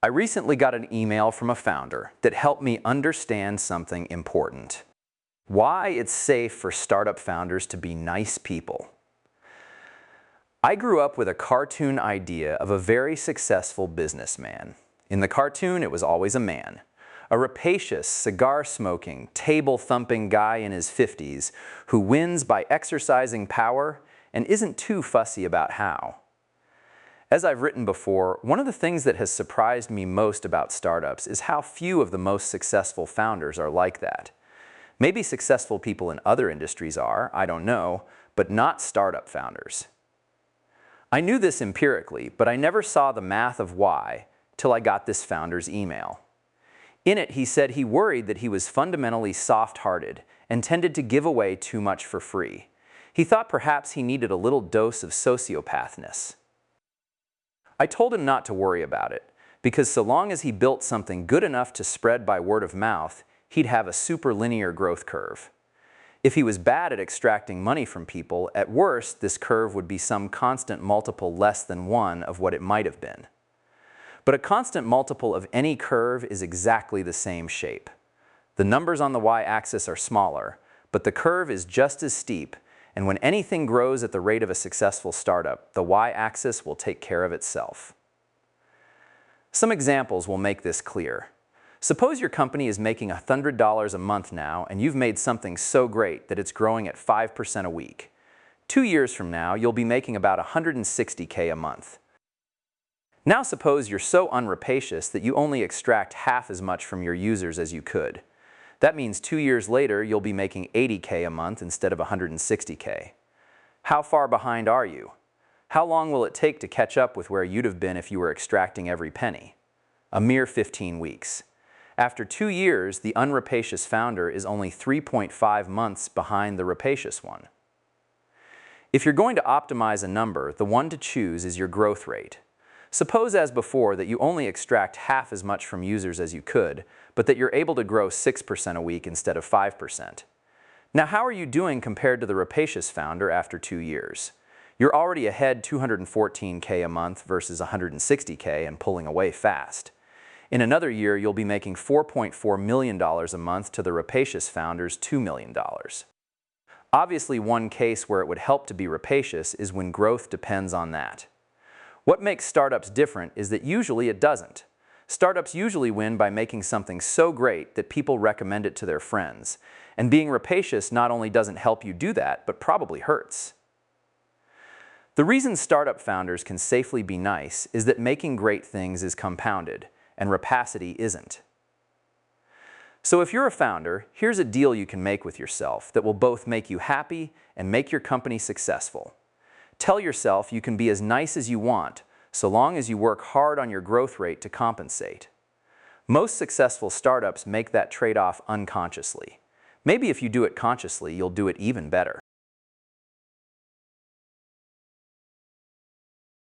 I recently got an email from a founder that helped me understand something important. Why it's safe for startup founders to be nice people. I grew up with a cartoon idea of a very successful businessman. In the cartoon, it was always a man. A rapacious, cigar-smoking, table-thumping guy in his 50s who wins by exercising power and isn't too fussy about how. As I've written before, one of the things that has surprised me most about startups is how few of the most successful founders are like that. Maybe successful people in other industries are, I don't know, but not startup founders. I knew this empirically, but I never saw the math of why till I got this founder's email. In it, he said he worried that he was fundamentally soft-hearted and tended to give away too much for free. He thought perhaps he needed a little dose of sociopathness. I told him not to worry about it, because so long as he built something good enough to spread by word of mouth, he'd have a superlinear growth curve. If he was bad at extracting money from people, at worst, this curve would be some constant multiple less than 1 of what it might have been. But a constant multiple of any curve is exactly the same shape. The numbers on the y-axis are smaller, but the curve is just as steep, and when anything grows at the rate of a successful startup, the y-axis will take care of itself. Some examples will make this clear. Suppose your company is making $100 a month now, and you've made something so great that it's growing at 5% a week. 2 years from now, you'll be making about $160K a month. Now suppose you're so unrapacious that you only extract half as much from your users as you could. That means 2 years later, you'll be making $80K a month instead of $160K. How far behind are you? How long will it take to catch up with where you'd have been if you were extracting every penny? A mere 15 weeks. After 2 years, the unrapacious founder is only 3.5 months behind the rapacious one. If you're going to optimize a number, the one to choose is your growth rate. Suppose, as before, that you only extract half as much from users as you could, but that you're able to grow 6% a week instead of 5%. Now, how are you doing compared to the rapacious founder after 2 years? You're already ahead $214K a month versus $160K and pulling away fast. In another year, you'll be making $4.4 million a month to the rapacious founder's $2 million. Obviously, one case where it would help to be rapacious is when growth depends on that. What makes startups different is that usually it doesn't. Startups usually win by making something so great that people recommend it to their friends. And being rapacious not only doesn't help you do that, but probably hurts. The reason startup founders can safely be nice is that making great things is compounded, and rapacity isn't. So if you're a founder, here's a deal you can make with yourself that will both make you happy and make your company successful. Tell yourself you can be as nice as you want, so long as you work hard on your growth rate to compensate. Most successful startups make that trade-off unconsciously. Maybe if you do it consciously, you'll do it even better.